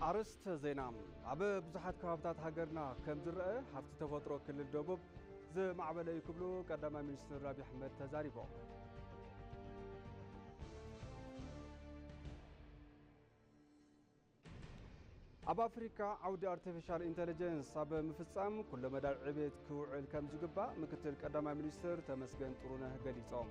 أرست زينا عب بزحات كهابتات هاجرنا كم زرقة حفتي تفطرو كل الدبوب زي معبلة يكبلو قدام منستر رابي أحمد تزاريبو أب أفريقيا عودة artificial intelligence أب مفصام كل مدى عبيد كوعل كم زقبا مكتل قدام منستر تمسجن طرونه قليصام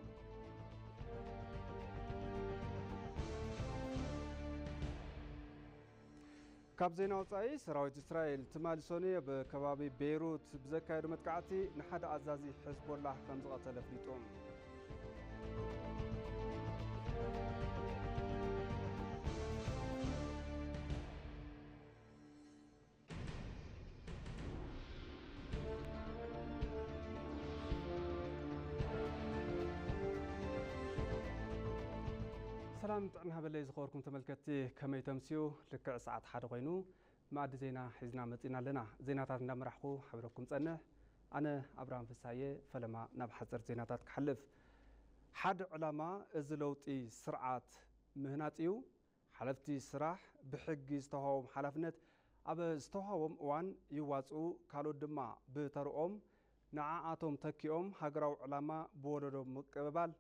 كاب زينا وصاي سراويت إسرائيل تمال سوني بكبابي بيروت بزكاير متقعتي نحد عزازي حزب الله خمس قتل فليتهم سلام طعنا بالله زخوركم تملكتي كما يتمسيو لكع ساعات حد غينو معد زينا حزنا متينا لنا زيناتات نمرحكو حبركم صنح أنا أبراهيم فساية فلما نبحثر زيناتات كحلف حد علماء ازلوتي سرعات مهناتيو حلفتي سراح بحق استوهاوم حلفنت أب استوهاوم وان يوازو كالو دما بترقوم نعاعاتهم تكيوم هاقراو علماء بولدو مقبال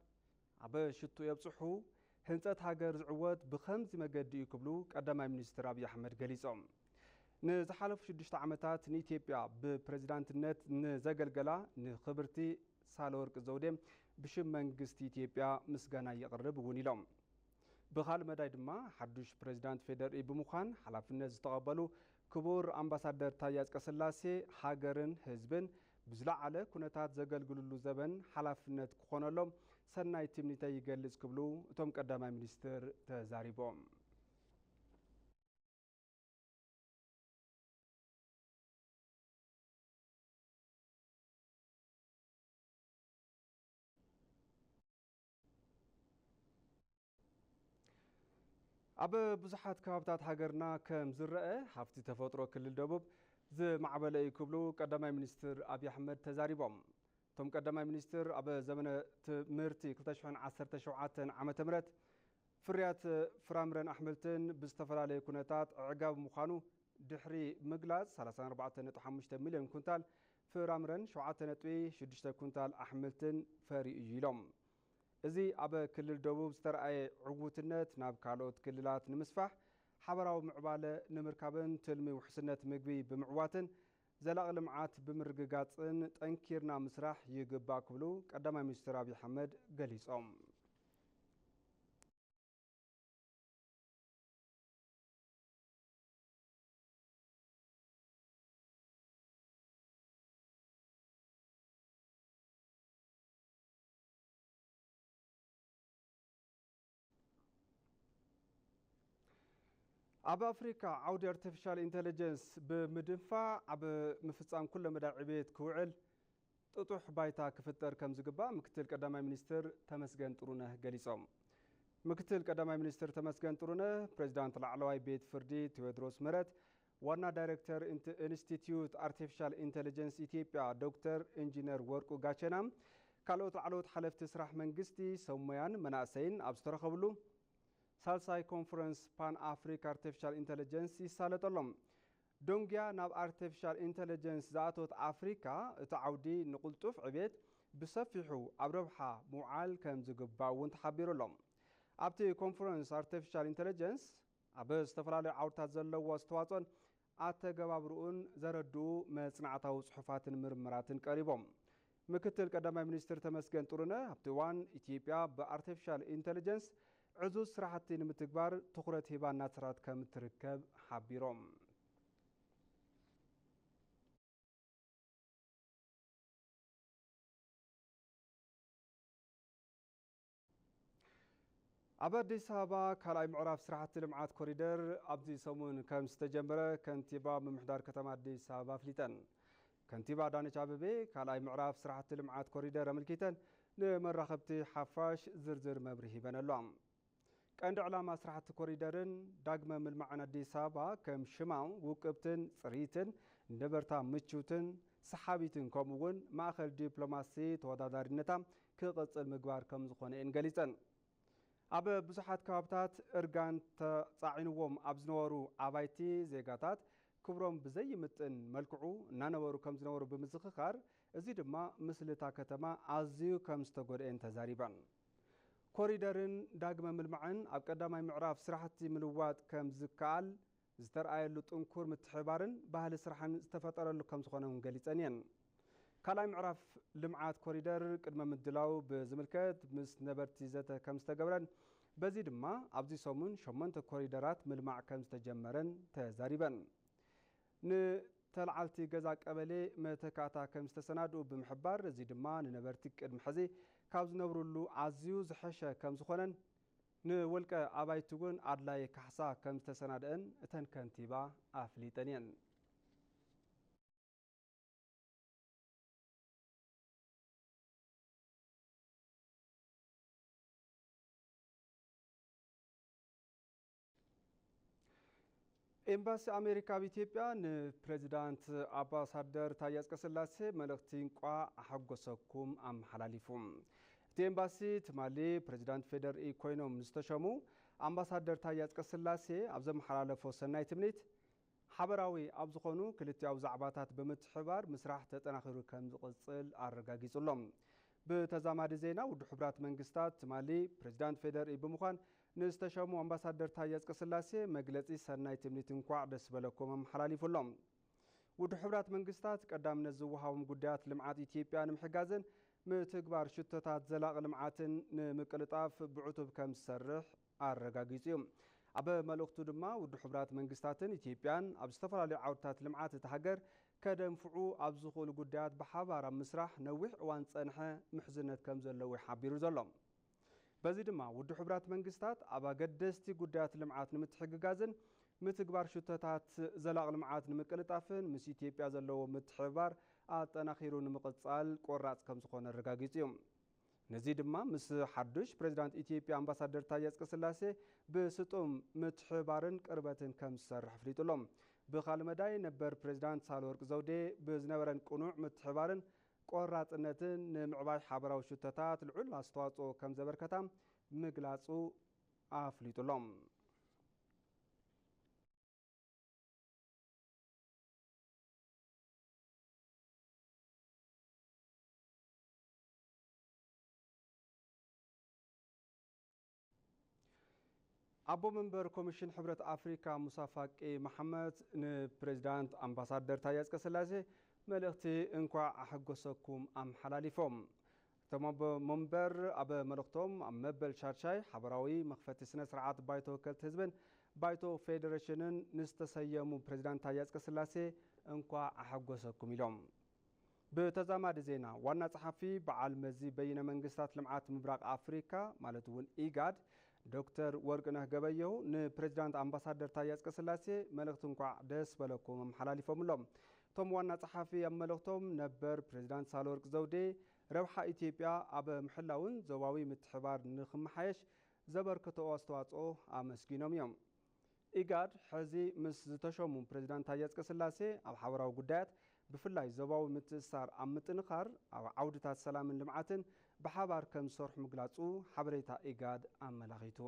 أب شتو يبصحو هنتات هاجر زعوات بخمس مجدي يقبلو قدام منستر أبي أحمد قليصهم نزحلف شدشت عمتات نيتيبيا ببريزيدانت النت نزجل جلا نخبرتي سالورك زودم بشم منجست إثيوبيا مسجنا يقرب ونيلهم بخال مدايد ما حدش بريزيدانت فيدر بمخان حلف الناس تقبلوا كبور أمباسادر تاياز كسلاسي هاجرن حزبن بزلع على كنتات زجل جلولو زبن حلف النت كخونلهم سنة تمنيتا يجلس قبلو توم قدام منستر تزاريبهم أب بزحات كهابتات هاجرنا كم زرقة حفتي تفطرو كل الدبوب زي معبلة يكبلو قدام منستر أبي أحمد تزاريبهم توم قدام منستر أب زمن مرتي كلتشحن 17 عام تمرت فريات فرامرن أحملتن باستفرالي كونتات عقاب مخانو دحري مقلاز 34.5 مليون كونتال فرامرن 7.6 كونتال أحملتن فري يلوم إذي أبا كل الدبوب استرأي عقوتنت ناب كالوت كللات نمسفح حبراو معبالة نمركابن تلمي وحسنت مقبي بمعواتن زلاق لمعات بمرقاقاتن تنكيرنا مسرح يقبا كبلو قدام منستر أبي أحمد قليصهم أب أفريقيا عودة artificial intelligence بمدنفع أب مفصام كل مدى عبيد كوعل تطوح بايتا كفتر كم زقبا مكتل قدامي منستر تمسجن طرونه قليصهم مكتل قدامي منستر تمسجن طرونه بريزيدانت العلواي بيت فردي تيودروس مرت وانا دايركتور انستيتيوت artificial intelligence إثيوبيا دكتور انجينير ورقو غاتشنام كالوت العلوت حلف تسرح منقستي سوميان مناسين أبسترخبلو سالساي كونفرنس بان أفريقيا artificial intelligence يسالتلهم دونجيا ناب artificial intelligence ذاتوت أفريقيا تعودي نقلتوف عبيد بصفحو أبربحا معال كم زقباون تحبيرو لهم أبتي كونفرنس artificial intelligence أبز تفرالي عورتات زلو واستواصن أتقبابرون زردو مصنعتاو صحفات مرمرات قريبهم مكتل قدامي منستر تمسجن طرونه أبتوان إثيوبيا بارتفيشال intelligence عزوز سراحتي نمتكبار تخرت هبان ناترات كم تركب حبيروم أبدي سابا كلاي معرف سراحتي لمعات كوريدر أبدي سمون كم استجمرة كنتيبا بمحضار كتما أبدي سابا فليتن كنتيبا داني شاببي كلاي معرف سراحتي لمعات كوريدر أملكيتن نمرخبتي حفاش زرزر مبرهي بن اللوم كأن علامة سرعة كوريدرن داغما من معنا دي سابا كم شماو وقبتن صريتن نبرتا متشوتن سحابيتن كومون ماخر دبلوماسي تودادارنتا كقص المقبار كم زخونه انجليزن ኣብ ብዙሓት ከባቢታት እርጋን ተጻዒንዎም ኣብ ዝነበሩ ኣባይቲ ዜጋታት ክብሮም ብዘይምጥን መልክዑ እናነበሩ ከም ዝነበሩ ብምዝኽኻር እዚ ድማ ምስልታ ከተማ ኣዝዩ ከም ዝተጎድአን ተዛሪበን ኮሪደርን ዳግመ ምልማዕን ኣብ ቀዳማይ ምዕራፍ ስራሕቲ ምልዋጥ ከም ዝከኣል ዝተረኣየሉ ጥንኩር ምትሕባርን ባህሊ ስራሕን ዝተፈጠረሉ ከም ዝኾነ ገሊፀን እየን ካልኣይ ምዕራፍ ልምዓት ኮሪደር ቅድመ ምድላው ብዝምልከት ምስ ነበርቲ ዘተ ከም ዝተገብረን በዚ ድማ ኣብዚ ሰሙን 8 ኮሪደራት ምልማዕ ከም ዝተጀመረን ተዛሪበን ንተልዓልቲ ገዛ ቀበሌ መተካእታ ከም ዝተሰናድኡ ብምሕባር እዚ ድማ ንነበርቲ ቅድሚ ሕዚ ካብ ዝነብሩሉ ኣዝዩ ዝሐሸ ከም ዝኾነን ንወልቀ ኣባይቲ እውን ኣድላይ ካሕሳ ከም ዝተሰናድአን እተን ከንቲባ ኣፍሊጠን እየን ኤምባሲ ኣሜሪካ በኢትዮጵያ ንፕሬዚዳንት ኣምባሳደር ታዬ አጽቀሥላሴ መልእኽቲ እንቋ ኣሐጎሰኩም ኣመሓላሊፉም እቲ ኤምባሲ ትማሊ ፕሬዚዳንት ፌደራል ኮይኖም ዝተሸሙ ኣምባሳደር ታዬ አጽቀሥላሴ ኣብ ዘመሓላለፎ ሰናይ ትምኒት ሓበራዊ ኣብ ዝኾኑ ክልቲያዊ ዛዕባታት ብምትሕባር ምስራሕ ተጠናኺሩ ከም ዝቕጽል ኣረጋጊጹሎም ብተዛማዲ ዜና ውድብ ሕብራት መንግስታት ትማሊ ፕሬዚዳንት ፌደራል ብምዃን ንዝተሸሙ ኣምባሳደር ታዬ አጽቀሥላሴ መግለጺ ሰናይ ትምኒት እንኳዕ ደስ በለኩም ኣመሓላሊፉሎም ውድብ ሕብራት መንግስታት ቀዳምነት ዝወሃቦም ጉዳያት ልምዓት ኢትዮጵያ ንምሕጋዝን ምትግባር ሽቶታት ዘላቒ ልምዓትን ንምቅልጣፍ ብዕቱብ ከም ዝሰርሕ ኣረጋጊጹ እዩ ኣብ መልእኽቱ ድማ ውድብ ሕብራት መንግስታትን ኢትዮጵያን ኣብ ዝተፈላለዩ ዓውድታት ልምዓት እቲ ሃገር ከደንፍዑ ኣብ ዝኽእሉ ጉዳያት ብሓባር ኣብ ምስራሕ ነዊሕ እዋን ፀንሐ ምሕዝነት ከም ዘለዎ ሓቢሩ ዘሎ በዚ ድማ ውድብ ሕብራት መንግስታት ኣብ ኣገደስቲ ጉዳያት ልምዓት ንምትሕግጋዝን ምትግባር ሽቶታት ዘላቒ ልምዓት ንምቅልጣፍን ምስ ኢትዮጵያ ዘለዎ ምትሕብባር ኣጠናኺሩ ንምቕጻል ቆራጽ ከም ዝኾነ ኣረጋጊጹ እዩ ነዚ ድማ ምስ ሓዱሽ ፕሬዚዳንት ኢትዮጵያ ኣምባሳደር ታዬ አጽቀሥላሴ ብስጡም ምትሕባርን ቅርበትን ከም ዝሰርሕ ኣፍሊጡሎም ብኻልእ መዳይ ነበር ፕሬዚዳንት ሳህለወርቅ ዘውዴ ብዝነበረን ቅኑዕ ምትሕባርን ቆራጽነትን ንምዕባይ ሓበራዊ ሽቶታት ልዑል ኣስተዋጽኦ ከም ዘበርከታ ምግላጹ ኣፍሊጡሎም أبو منبر كوميشن حبرة أفريقيا موسى فاقي محمد نبريزيدانت أمباسادر تاية أصقሥላሴ መልእኽቲ እንኳ ኣሐጎሰኩም ኣመሓላሊፎም እቶም ኣቦ መንበር ኣብ መልእኽቶም ኣብ መበል ሻድሻይ ሓበራዊ መኽፈቲ ስነ ስርዓት ባይቶ ወከልቲ ህዝብን ባይቶ ፌዴሬሽንን ንዝተሰየሙ ፕሬዚዳንት ታዬ አጽቀሥላሴ እንኳ ኣሐጎሰኩም ኢሎም ብተዛማዲ ዜና ዋና ጸሓፊ በዓል መዚ በይነ መንግስታት ልምዓት ምብራቅ ኣፍሪካ ማለት እውን ኢጋድ ዶክተር ወርቅነህ ገበየሁ ንፕሬዚዳንት ኣምባሳደር ታዬ አጽቀሥላሴ መልእኽቲ እንኳ ደስ በለኩም ኣመሓላሊፎምሎም ቶም ዋና ጸሓፊ ኣብ መልእኽቶም ነበር ፕሬዚዳንት ሳህለወርቅ ዘውዴ ረብሓ ኢትዮጵያ ኣብ ምሕላውን ዞባዊ ምትሕባር ንኽመሓየሽ ዘበርክትዎ ኣስተዋጽኦ ኣመስጊኖም እዮም ኢጋድ ሕዚ ምስ ዝተሸሙ ፕሬዚዳንት ታዬ አጽቀሥላሴ ኣብ ሓበራዊ ጉዳያት ብፍላይ ዞባዊ ምትእስሳር ኣብ ምጥንኻር ኣብ ዓውድታት ሰላምን ልምዓትን ብሓባር ከም ዝሰርሑ ምግላጹ ሓበሬታ ኢጋድ ኣመላኺቱ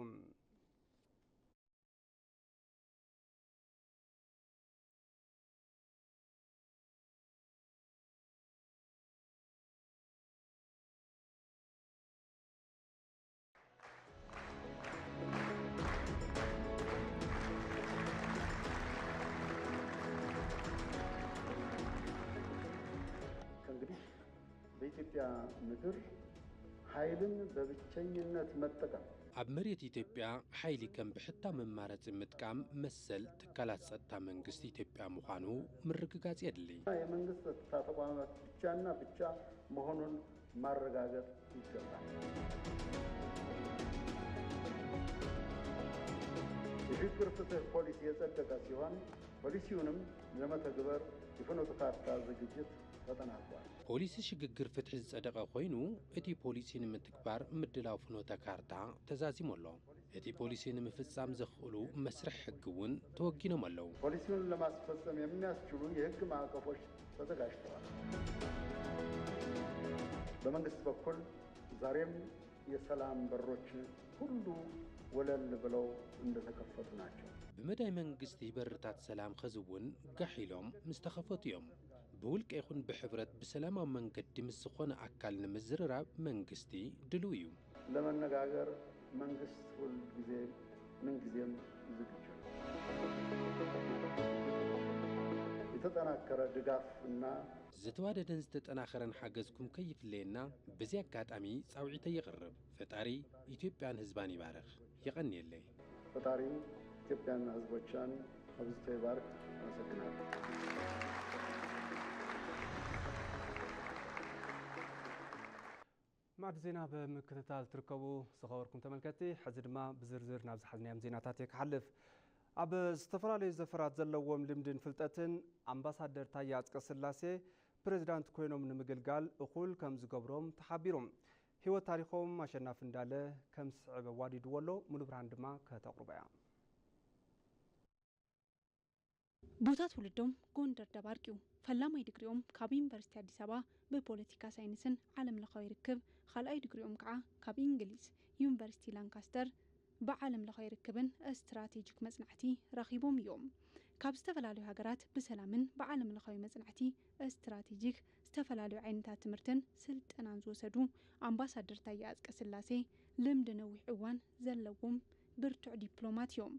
በኢትዮጵያ ምድር ኃይልን በብቸኝነት መጠቀም ኣብ መሬት ኢትዮጵያ ሓይሊ ከም ብሕታ መማረፂ ምጥቃም መሰል ትካላት ጸጥታ መንግስቲ ኢትዮጵያ ምዃኑ ምርግጋጽ የድሊ የመንግስት ጸጥታ ተቋማት ብቻና ብቻ መሆኑን ማረጋገጥ ይገባል። የሽግግር ፍትህ ፖሊሲ የጸደቀ ሲሆን ፖሊሲውንም ለመተግበር የፍኖተ ካርታ ዝግጅት ተጠናቋል። ፖሊሲ ሽግግር ፍትሒ ዝጸደቀ ኮይኑ እቲ ፖሊሲ ንምትግባር ምድላው ፍኖተ ካርታ ተዛዚሙ ኣሎ እቲ ፖሊሲ ንምፍጻም ዘኽእሉ መስርሕ ሕጊ እውን ተወጊኖም ኣለዉ ፖሊሲውን ለማስፈጸም የሚያስችሉ የሕግ ማዕቀፎች ተዘጋጅተዋል። በመንግስት በኩል ዛሬም የሰላም በሮች ሁሉ ወለል ብለው እንደተከፈቱ ናቸው። بمداي منغستي برتات سلام خزون قحيلهم مستخفتيهم بولك يخون بحبرت بسلام منقد مسخون أكل نمزرراب منغستي دلويو لما نقاقر منغست والجزيم من جزيم زكجو يتطناكر دقافنا زتوادة زتطناخرن حاجزكم كيف لينا بزيك كاتامي صاوعيته يقرب فتاري إثيوبيان هزباني بارخ يغني اللي فتاري ኢትዮጵያን ህዝቦቿን አብዝቶ ይባርክ። አመሰግናለሁ። ማዕድ ዜና በምክትታል ትርከቡ ዝኸበርኩም ተመልከቲ ሕዚ ድማ ብዝርዝር ናብ ዝሓዝናዮም ዜናታት የክሓልፍ ኣብ ዝተፈላለዩ ዘፈራት ዘለዎም ልምድን ፍልጠትን ኣምባሳደር ታዬ ኣጽቀሥላሴ ፕሬዝዳንት ኮይኖም ንምግልጋል እኹል ከም ዝገብሮም ተሓቢሮም ህይወት ታሪኾም ኣሸናፊ እንዳለ ከም ዝስዕብ ኣዋዲድዎ ኣሎ ሙሉ ብርሃን ድማ ከተቕርባ እያ ቦታት ውልዶም ጎንደር ደባርቂው ፈላማይ ዲግሪኦም ካብ ዩኒቨርሲቲ አዲስ አበባ በፖለቲካ ሳይንስን ዓለም ለኻዊ ርክብ ካልኣይ ዲግሪኦም ከዓ ካብ እንግሊዝ ዩኒቨርሲቲ ላንካስተር በዓለም ለኻዊ ርክብን ስትራቴጂክ መጽናዕቲ ረኺቦም እዮም ካብ ዝተፈላለዩ ሃገራት ብሰላምን በዓለም ለኻዊ መጽናዕቲ ስትራቴጂክ ዝተፈላለዩ ዓይነታት ትምህርትን ስልጠናን ዝወሰዱ ኣምባሳደር ታዬ ኣጽቀሥላሴ ልምዲ ነዊሕ እዋን ዘለዎም ብርቱዕ ዲፕሎማት እዮም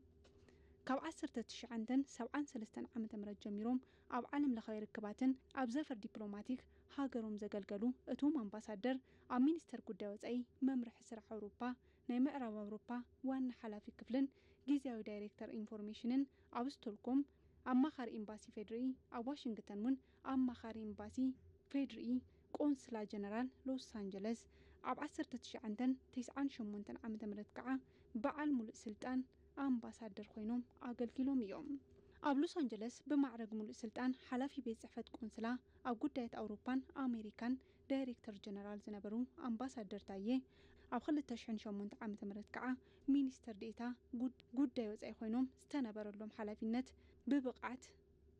ካብ 1973 ዓመተ ምህረት ጀሚሮም ኣብ ዓለም ለኻዊ ርክባትን ኣብ ዘፈር ዲፕሎማቲክ ሃገሮም ዘገልገሉ እቶም ኣምባሳደር ኣብ ሚኒስተር ጉዳይ ወጻኢ መምርሒ ስራሕ ኣውሮፓ ናይ ምዕራብ ኣውሮፓ ዋና ሓላፊ ክፍልን ጊዜያዊ ዳይሬክተር ኢንፎርሜሽንን ኣብ ስቶክሆልም ኣማኻሪ ኤምባሲ ፌድሪ ኣብ ዋሽንግተን ውን ኣማኻሪ ኤምባሲ ፌድሪ ቆንስላ ጀነራል ሎስ አንጀለስ ኣብ 1998 ዓመተ ምህረት ከዓ በዓል ሙሉእ ስልጣን ኣምባሳደር ኮይኖም ኣገልግሎም እዮም ኣብ ሎስ አንጀለስ በማዕረግ ሙሉእ ስልጣን ሓላፊ ቤት ጽሕፈት ቆንስላ ኣብ ጉዳያት ኣውሮፓን ኣሜሪካን ዳይሬክተር ጀነራል ዝነበሩ ኣምባሳደር ታዬ ኣብ 2008 ዓመተ ምህረት ከዓ ሚኒስተር ዴታ ጉዳይ ወጻኢ ኮይኖም ዝተነበረሎም ሓላፊነት ብብቕዓት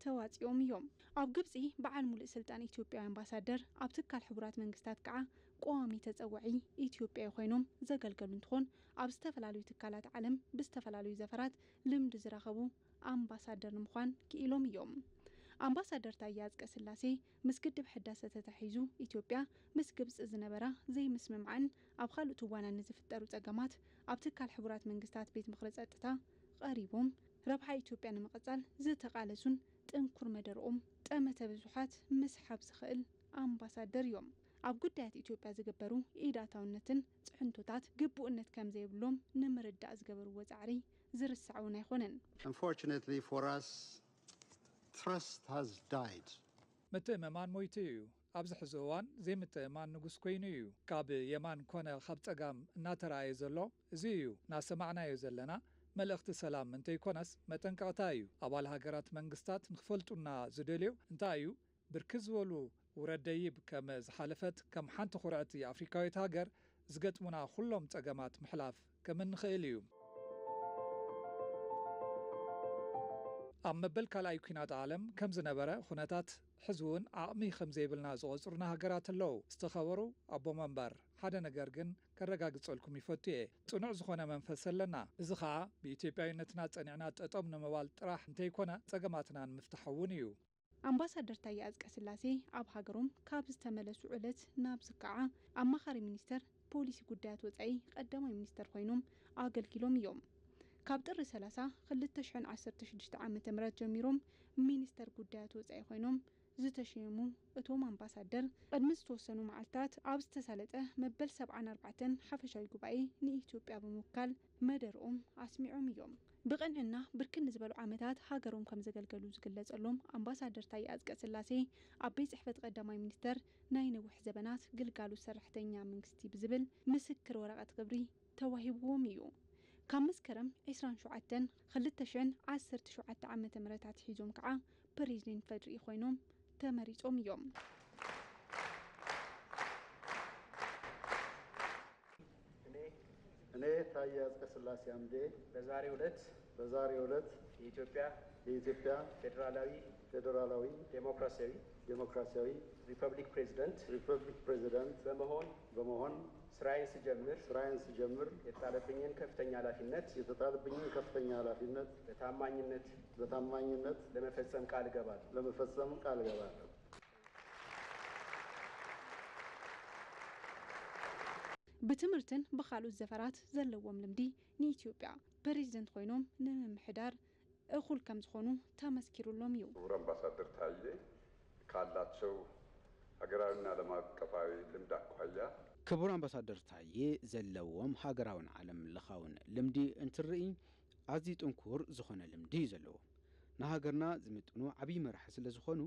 ተዋጺኦም እዮም ኣብ ግብጺ በዓል ሙሉእ ስልጣን ኢትዮጵያዊ ኣምባሳደር ኣብ ትካል ሕቡራት መንግስታት ከዓ ቋሚ ተጸዋዒ ኢትዮጵያዊ ኮይኖም ዘገልገሉ እንትኾን ኣብ ዝተፈላለዩ ትካላት ዓለም ብዝተፈላለዩ ዘፈራት ልምዲ ዝረኸቡ ኣምባሳደር ንምዃን ክኢሎም እዮም ኣምባሳደር ታዬ ኣጽቀሥላሴ ምስ ግድብ ሕዳሴ ተተሒዙ ኢትዮጵያ ምስ ግብጽ ዝነበራ ዘይምስምምዓን ኣብ ካልኦት እዋናት ንዝፍጠሩ ጸገማት ኣብ ትካል ሕቡራት መንግስታት ቤት ምኽሪ ጸጥታ ቀሪቦም ረብሓ ኢትዮጵያ ንምቕጻል ዝተቓለሱን ጥንኩር መደርኦም ጠመተ ብዙሓት ምስሓብ ዝኽእል ኣምባሳደር እዮም ኣብ ጉዳያት ኢትዮጵያ ዝግበሩ ኢዳታውነትን ጽሕንቶታት ግቡእነት ከም ዘይብሎም ንምርዳእ ዝገበርዎ ጻዕሪ ዝርስዓውን ኣይኾነን Unfortunately for us trust has died ምትእምማን ሞይቱ እዩ ኣብዚ ሕዚ እዋን ዘይምትእማን ንጉስ ኮይኑ እዩ ካብ የማን ኮነ ካብ ጸጋም እናተረኣየ ዘሎ እዚ እዩ ናሰማዕናዮ ዘለና መልእኽቲ ሰላም እንተይኮነስ መጠንቀቕታ እዩ ኣባል ሃገራት መንግስታት ንኽፈልጡና ዝደልዩ እንታይ እዩ ብርክት ዝበሉ ውረደይብ ከም ዝሓለፈት ከም ሓንቲ ኩርዕቲ ኣፍሪካዊት ሃገር ዝገጥሙና ኩሎም ጸገማት ምሕላፍ ከም እንኽእል እዩ ኣብ መበል ካልኣይ ኩናት ዓለም ከም ዝነበረ ኩነታት ሕዚ እውን ዓቕሚ ከም ዘይብልና ዝቖፅሩና ሃገራት ኣለዉ ዝተኸበሩ ኣቦም እምበር ሓደ ነገር ግን ከረጋግጸልኩም ይፈቱ እየ ጽኑዕ ዝኾነ መንፈስ ኣለና እዚ ከዓ ብኢትዮጵያዊነትና ጸኒዕና ጠጠም ንምባል ጥራሕ እንተይኮነ ጸገማትና ንምፍታሕ እውን እዩ ኣምባሳደር ታዬ ኣጽቀሥላሴ ኣብ ሃገሮም ካብ ዝተመለሱ ዕለት ናብዚ ከዓ ኣማኻሪ ሚኒስተር ፖሊሲ ጉዳያት ወጻኢ ቀዳማይ ሚኒስተር ኮይኖም ኣገልግሎም እዮም ካብ ጥሪ 30 2016 ዓመተ ምህረት ጀሚሮም ሚኒስተር ጉዳያት ወጻኢ ኮይኖም ዝተሸየሙ እቶም ኣምባሳደር ቅድሚ ዝተወሰኑ መዓልታት ኣብ ዝተሳለጠ መበል 74 ሓፈሻዊ ጉባኤ ንኢትዮጵያ ብምውካል መደርኦም ኣስሚዖም እዮም ብቕንዕና ብርክን ዝበሉ ዓመታት ሃገሮም ከም ዘገልገሉ ዝግለጸሎም ኣምባሳደር ታዬ ኣጽቀሥላሴ ኣብ ቤት ጽሕፈት ቀዳማይ ሚኒስተር ናይ ነዊሕ ዘበናት ግልጋሎት ሰራሕተኛ መንግስቲ ብዝብል ምስክር ወረቐት ክብሪ ተዋሂብዎም እዩ ካብ መስከረም 27 2017 ዓመተ ምህረት ኣትሒዞም ከዓ ፕሬዚደንት ፌድሪ ኮይኖም ተመሪጾም እዮም እኔ ታዬ አጽቀሥላሴ አምዴ በዛሬው ዕለት የኢትዮጵያ ፌዴራላዊ ፌዴራላዊ ዴሞክራሲያዊ ሪፐብሊክ ፕሬዚደንት በመሆን ስራዬን ስጀምር የተጣለብኝን ከፍተኛ ኃላፊነት በታማኝነት ለመፈጸም ቃል እገባለሁ። ብትምህርትን ብካልኦት ዘፈራት ዘለዎም ልምዲ ንኢትዮጵያ ፕሬዚደንት ኮይኖም ንምምሕዳር እኹል ከም ዝኾኑ ተመስኪሩሎም እዩ። ክቡር አምባሳደር ታዬ ካላቸው ሀገራዊና ዓለም አቀፋዊ ልምድ አኳያ ክቡር አምባሳደር ታዬ ዘለዎም ሃገራውን ዓለም ለኻውን ልምዲ እንትርኢ ኣዝዩ ጥንኩር ዝኾነ ልምዲ እዩ ዘለዎ። ንሃገርና ዝምጥኑ ዓብይ መራሒ ስለ ዝኾኑ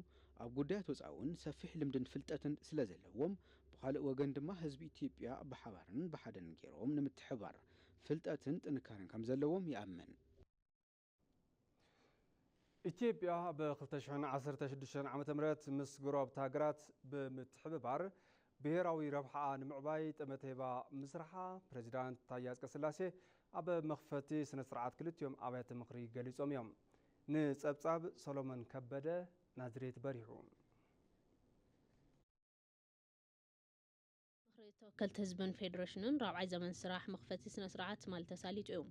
ኣብ ጉዳያት ወፃውን ሰፊሕ ልምድን ፍልጠትን ስለ ዘለዎም ብኻልእ ወገን ድማ ህዝቢ ኢትዮጵያ ብሓባርን ብሓደን ገይሮም ንምትሕባር ፍልጠትን ጥንካረን ከም ዘለዎም ይኣምን። ኢትዮጵያ ብ2016 ዓ.ም ምስ ጎረቤት ሃገራት ብምትሕብባር ብሄራዊ ረብሓ ንምዕባይ ጥመት ሂባ ምስራሓ ፕሬዚዳንት ታዬ አጽቀሥላሴ ኣብ መኽፈቲ ስነ ስርዓት ክልቲኦም ኣብያተ ምክሪ ገሊጾም እዮም። ንጸብጻብ ሰሎሞን ከበደ ናዝሬት በሪሑ ተወከልቲ ህዝብን ፌደሬሽንን ራብዓይ ዘመን ስራሕ መኽፈቲ ስነ ስርዓት ማል ተሳሊጡ እዩ።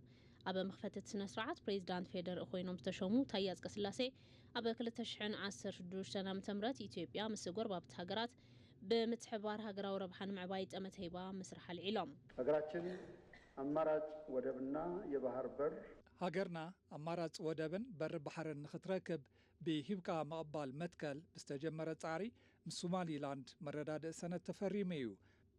ኣብ መኽፈቲ ስነ ስርዓት ፕሬዚዳንት ፌደራል ኮይኖም ዝተሾሙ ታዬ አጽቀሥላሴ ኣብ 2016 ዓ.ም ኢትዮጵያ ምስ ጎረቤት ሃገራት ብምትሕባር ሃገራዊ ረብሓ ንምዕባይ ጠመት ሂባ ምስራሕ አልዒሎም። ሀገራችን አማራጭ ወደብና የባህር በር ሃገርና ኣማራጭ ወደብን በሪ ባሕርን ንኽትረክብ ብሂብካ ምቕባል መትከል ብዝተጀመረ ጻዕሪ ምስ ሶማሊላንድ መረዳድእ ሰነድ ተፈሪሙ እዩ።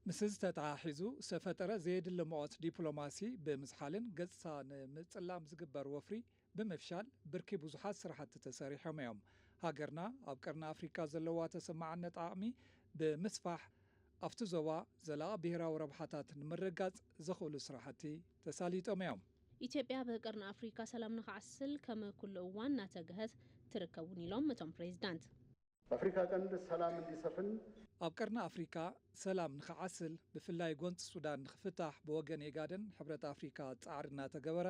ምስ ዝተተሓሒዙ ዝተፈጠረ ዘየድሊ ሞት ዲፕሎማሲ ብምዝሓልን ገጽታ ንምጽላም ዝግበር ወፍሪ ብምፍሻል ብርኪ ብዙሓት ስራሕቲ ተሰሪሖም እዮም። ሃገርና ኣብ ቀርኒ ኣፍሪካ ዘለዋ ተሰማዕነት ዓቕሚ ብምስፋሕ ኣብቲ ዞባ ዘላቒ ብሄራዊ ረብሓታት ንምርጋጽ ዘኽእሉ ስራሕቲ ተሳሊጦም እዮም። ኢትዮጵያ ብቀርኒ ኣፍሪካ ሰላም ንኽዓስል ከመ ኩሉ እዋን እናተግህት ትርከቡን ኢሎም እቶም ፕሬዚዳንት በአፍሪካ ቀንድ ሰላም እንዲሰፍን ኣብ ቀርኒ ኣፍሪካ ሰላም ንኽዓስል ብፍላይ ጎንፂ ሱዳን ንኽፍታሕ ብወገን ኤጋድን ሕብረት ኣፍሪካ ጻዕሪ እናተገበረ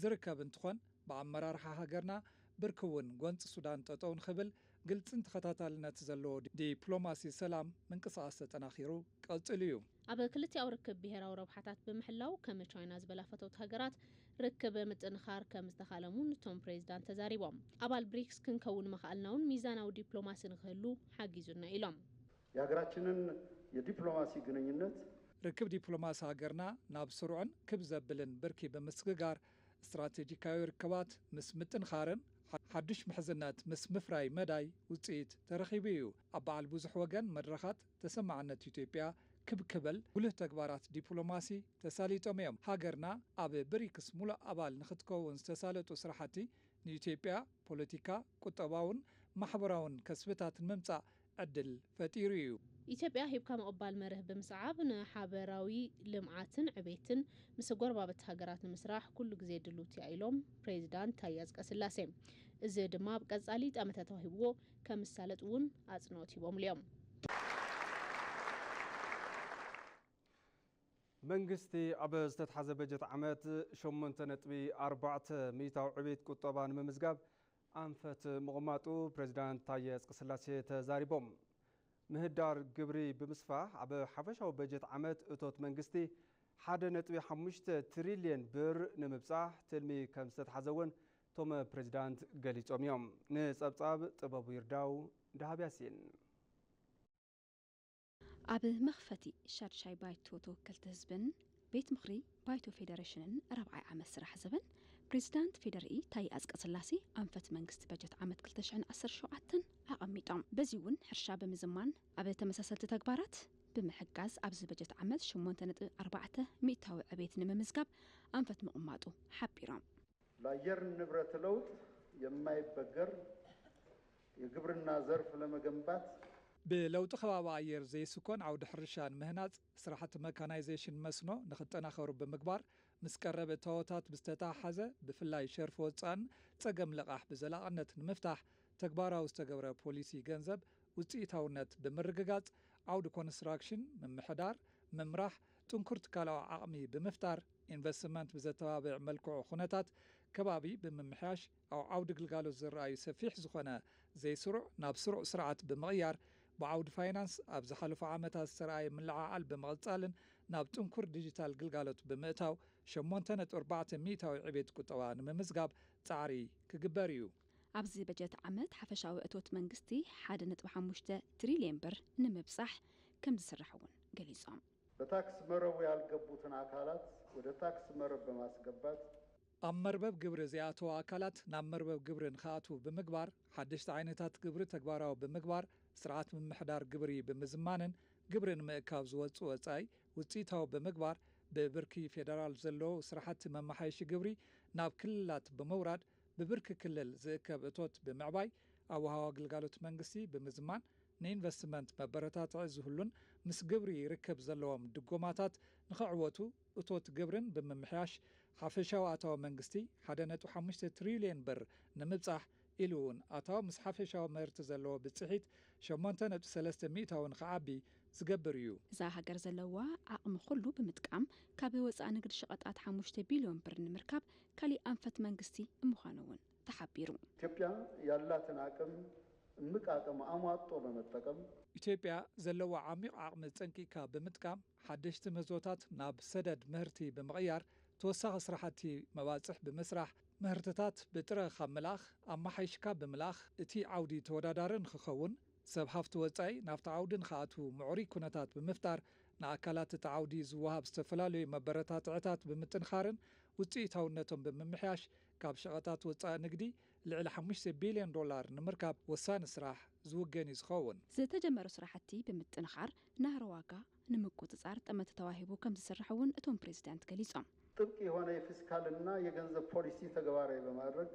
ዝርከብ እንትኾን ብኣመራርሓ ሃገርና ብርኪ እውን ጎንፂ ሱዳን ጠጠው ንኽብል ግልጽን ተኸታታልነት ዘለዎ ዲፕሎማሲ ሰላም ምንቅስቓስ ተጠናኺሩ ቀጽሉ እዩ። ኣብ ክልቲኡ ርክብ ብሄራዊ ረብሓታት ብምሕላው ከም ቻይና ዝበላፈተውት ሃገራት ርክብ ምጥንኻር ከም ዝተኻለሙ እቶም ፕሬዚዳንት ተዛሪቦም ኣባል ብሪክስ ክንከውን መኽኣልናውን ሚዛናዊ ዲፕሎማሲ ንክህሉ ሓጊዙና ኢሎም የሀገራችንን የዲፕሎማሲ ግንኙነት ርክብ ዲፕሎማሲ ሃገርና ናብ ስሩዕን ክብ ዘብልን ብርኪ ብምስግጋር ስትራቴጂካዊ ርክባት ምስ ምጥንኻርን ሓድሽ ምሕዝነት ምስ ምፍራይ መዳይ ውፅኢት ተረኺቡ እዩ። ኣብ በዓል ብዙሕ ወገን መድረኻት ተሰማዕነት ኢትዮጵያ ክብክበል ጉልህ ተግባራት ዲፕሎማሲ ተሳሊጦም እዮም። ሃገርና ኣብ ብሪክስ ሙሉእ ኣባል ንኽትከውን ዝተሳለጡ ስራሕቲ ንኢትዮጵያ ፖለቲካ ቁጠባውን ማሕበራውን ከስብታት ንምምጻእ ዕድል ፈጢሩ እዩ። ኢትዮጵያ ሂብካ ምቕባል መርህ ብምስዓብ ንሓበራዊ ልምዓትን ዕቤትን ምስ ጎረቤት ሃገራት ንምስራሕ ኩሉ ግዜ ድሉት እያ ኢሎም ፕሬዚዳንት ታዬ አጽቀሥላሴ እዚ ድማ ብቀጻሊ ጠመተ ተዋሂብዎ ከም ዝሳለጥ እውን ኣጽንኦት ሂቦምሉ እዮም። መንግስቲ ኣብ ዝተተሓዘ በጀት ዓመት 8.4 ሚእታዊ ዕቤት ቁጠባ ንምምዝጋብ ኣንፈት ምቕማጡ ፕሬዚዳንት ታዬ አጽቀሥላሴ ተዛሪቦም ምህዳር ግብሪ ብምስፋሕ ኣብ ሓፈሻዊ በጀት ዓመት እቶት መንግስቲ 1.5 ትሪልዮን ብር ንምብጻሕ ትልሚ ከም ዝተተሓዘውን እቶም ፕሬዚዳንት ገሊጾም እዮም። ንጸብጻብ ጥበቡ ይርዳው ዳሃብያሲን ኣብ መኽፈቲ ሻድሻይ ባይቶ ተወከልቲ ህዝብን ቤት ምኽሪ ባይቶ ፌደሬሽንን 4ይ ዓመት ስራሕ ዘበን ፕሬዚዳንት ፌደራል ታዬ አጽቀሥላሴ ኣንፈት መንግስቲ በጀት ዓመት 2017 ኣቐሚጦም በዚ እውን ሕርሻ ብምዝማን ኣብ ተመሳሰልቲ ተግባራት ብምሕጋዝ ኣብዚ በጀት ዓመት 8.4 ሚእታዊ ዕቤት ንምምዝጋብ ኣንፈት ምቕማጡ ሓቢሮም ለአየር ንብረት ለውጥ የማይበገር የግብርና ዘርፍ ለመገንባት ብለውጢ ከባቢ ኣየር ዘይስኮን ዓውዲ ሕርሻን ምህናጽ ስራሕቲ መካናይዜሽን መስኖ ንኽጠናኸሩ ብምግባር ምስ ቀረበ እታወታት ብዝተተሓሓዘ ብፍላይ ሸርፊ ወፃእን ጸገም ልቓሕ ብዘላቕነት ንምፍታሕ ተግባራዊ ዝተገብረ ፖሊሲ ገንዘብ ውፅኢታውነት ብምርግጋጽ ዓውዲ ኮንስትራክሽን ምምሕዳር ምምራሕ ጥንኩር ትካላዊ ዓቕሚ ብምፍጣር ኢንቨስትመንት ብዘተባብዕ መልክዑ ኩነታት ከባቢ ብምምሕያሽ ኣብ ዓውዲ ግልጋሎት ዝረኣዩ ሰፊሕ ዝኾነ ዘይስሩዕ ናብ ስሩዕ ስርዓት ብምቕያር ብዓውዲ ፋይናንስ ኣብ ዝሓለፉ ዓመታት ዝተረኣየ ምልዓዓል ብምቕጻልን ናብ ጥንኩር ዲጂታል ግልጋሎት ብምእታው 8.4 ሚእታዊ ዕቤት ቁጠባ ንምምዝጋብ ጻዕሪ ክግበር እዩ። ኣብዚ በጀት ዓመት ሓፈሻዊ እቶት መንግስቲ 1.5 ትሪልዮን ብር ንምብጻሕ ከም ዝስራሕ እውን ገሊጾም በታክስ መረቡ ያልገቡትን አካላት ወደ ታክስ መረብ በማስገባት ኣብ መርበብ ግብሪ ዝኣተዉ ኣካላት ናብ መርበብ ግብሪ ንኽኣትዉ ብምግባር ሓደሽቲ ዓይነታት ግብሪ ተግባራዊ ብምግባር ስርዓት ምምሕዳር ግብሪ ብምዝማንን ግብሪ ንምእካብ ዝወፁ ወጻኢ ውፅኢታዊ ብምግባር ብብርኪ ፌደራል ዘለዎ ስራሕቲ መማሓየሺ ግብሪ ናብ ክልላት ብምውራድ ብብርኪ ክልል ዝእከብ እቶት ብምዕባይ ኣወሃዋ ግልጋሎት መንግስቲ ብምዝማን ንኢንቨስትመንት መበረታትዒ ዝህሉን ምስ ግብሪ ይርከብ ዘለዎም ድጎማታት ንኽዕወቱ እቶት ግብርን ብምምሕያሽ ሓፈሻዊ ኣታዊ መንግስቲ 1.5 ትሪልዮን ብር ንምብጻሕ ኢሉ እውን ኣታዊ ምስ ሓፈሻዊ ምህርቲ ዘለዎ ብፅሒት 8.3 ሚእታዊ ንኽዓቢ ዝገብር እዩ። እዛ ሃገር ዘለዋ ዓቕሚ ኩሉ ብምጥቃም ካብ ወፃኢ ንግዲ ሸቐጣት 5 ቢልዮን ብር ንምርካብ ካሊእ ኣንፈት መንግስቲ ምዃኑ እውን ተሓቢሩ። ኢትዮጵያ ያላትን አቅም እምቅ አቅም አሟጦ በመጠቀም ኢትዮጵያ ዘለዋ ዓሚቕ ዓቕሚ ፀንቂካ ብምጥቃም ሓደሽቲ ምህዞታት ናብ ሰደድ ምህርቲ ብምቕያር ተወሳኺ ስራሕቲ መባፅሕ ብምስራሕ ምህርትታት ብጥረ ካብ ምልኣኽ ኣማሓይሽካ ብምልኣኽ እቲ ዓውዲ ተወዳዳርን ክኸውን ሰብ ሃፍቲ ወፃኢ ናብቲ ዓውዲ ንኽኣትዉ ምዕሩይ ኩነታት ብምፍጣር ንኣካላት እቲ ዓውዲ ዝወሃብ ዝተፈላለዩ መበረታትዕታት ብምጥንኻርን ውፅኢታውነቶም ብምምሕያሽ ካብ ሸቐጣት ወፃኢ ንግዲ ልዕሊ 5 ቢልዮን ዶላር ንምርካብ ወሳኒ ስራሕ ዝውገን እዩ ዝኸውን። ዝተጀመሩ ስራሕቲ ብምጥንኻር ናህሪ ዋጋ ንምቁፅጻር ጠመተ ተዋሂቡ ከም ዝስራሕ እውን እቶም ፕሬዚዳንት ገሊጾም ጥብቅ የሆነ የፊስካልና የገንዘብ ፖሊሲ ተግባራዊ በማድረግ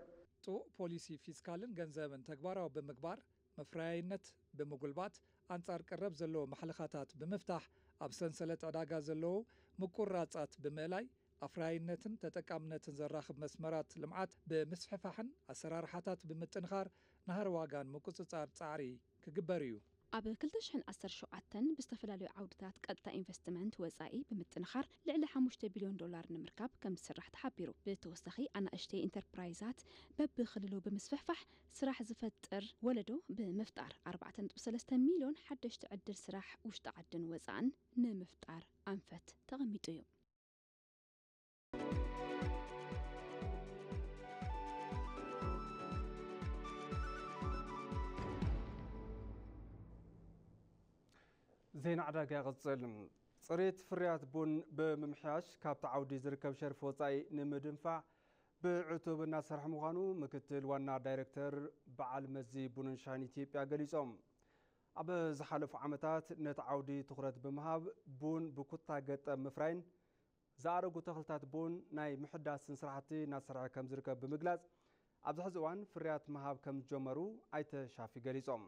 ጥቡቅ ፖሊሲ ፊስካልን ገንዘብን ተግባራዊ ብምግባር መፍረያይነት ብምጉልባት አንጻር ቀረብ ዘለዎ ማሕለኻታት ብምፍታሕ ኣብ ሰንሰለት ዕዳጋ ዘለዎ ምቁራጻት ብምእላይ ኣፍራይነትን ተጠቃምነትን ዘራኽብ መስመራት ልምዓት ብምስሕፋሕን ኣሰራርሓታት ብምጥንኻር ናህሪ ዋጋን ምቁፅጻር ጻዕሪ ክግበር እዩ። ኣብ 2017 ብዝተፈላለዩ ዓውድታት ቀጥታ ኢንቨስትመንት ወፃኢ ብምጥንኻር ልዕሊ 5 ቢልዮን ዶላር ንምርካብ ከም ዝስራሕ ተሓቢሩ። ብተወሳኺ ኣናእሽተይ ኢንተርፕራይዛት በብክልሉ ብምስፍሕፋሕ ስራሕ ዝፈጥር ወለዶ ብምፍጣር 4.3 ሚልዮን ሓደሽቲ ዕድል ስራሕ ውሽጢ ዓድን ወፃእን ንምፍጣር ኣንፈት ተቐሚጡ እዩ። ዜና ዕዳጋ ይቕፅል። ፅሬት ፍርያት ቡን ብምምሕያሽ ካብቲ ዓውዲ ዝርከብ ሸርፊ ወፃኢ ንምድንፋዕ ብዕቱብ እናሰርሐ ምዃኑ ምክትል ዋና ዳይሬክተር በዓል መዚ ቡንን ሻሂን ኢትዮጵያ ገሊፆም። ኣብ ዝሓለፉ ዓመታት ነቲ ዓውዲ ትኹረት ብምሃብ ቡን ብኩታ ገጠም ምፍራይን ዝኣረጉ ተኽልታት ቡን ናይ ምሕዳስን ስራሕቲ እናሰርሐ ከም ዝርከብ ብምግላጽ ኣብዚ ሕዚ እዋን ፍርያት ምሃብ ከም ዝጀመሩ ኣይተ ሻፊ ገሊፆም።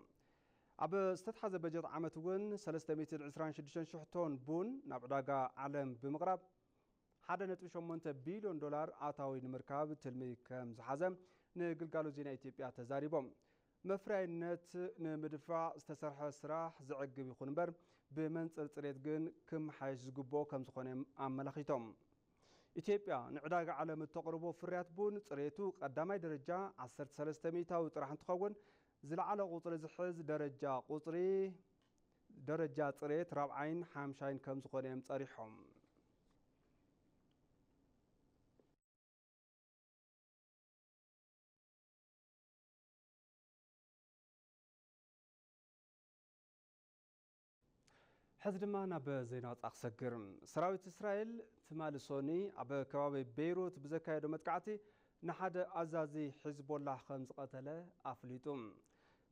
ኣብ ዝተተሓዘ በጀት ዓመት እውን 326 ቶን ቡን ናብ ዕዳጋ ዓለም ብምቕራብ 1.8 ቢልዮን ዶላር ኣታዊ ንምርካብ ትልሚ ከም ዝሓዘ ንግልጋሎት ዜና ኢትዮጵያ ተዛሪቦም። መፍርያይነት ንምድፋዕ ዝተሰርሐ ስራሕ ዝዕግብ ይኹን እምበር ብመንፅር ፅሬት ግን ክመሓየሽ ዝግብኦ ከም ዝኾነ ኣመላኺቶም። ኢትዮጵያ ንዕዳጋ ዓለም እተቕርቦ ፍርያት ቡን ፅሬቱ ቀዳማይ ደረጃ 13 ሚእታዊ ጥራሕ እንትኸውን ዝለዓለ ቁፅሪ ዝሕዝ ደረጃ ፅሬት 4ን 5ን ከም ዝኾነ እዮም ፀሪሖም። ሕዚ ድማ ናብ ዜና ወፃኢ ክሰግር ሰራዊት እስራኤል ትማሊ ሶኒ ኣብ ከባቢ ቤይሩት ብዘካየዶ መጥቃዕቲ ንሓደ ኣዛዚ ሒዝቦላ ከም ዝቐተለ ኣፍሊጡ።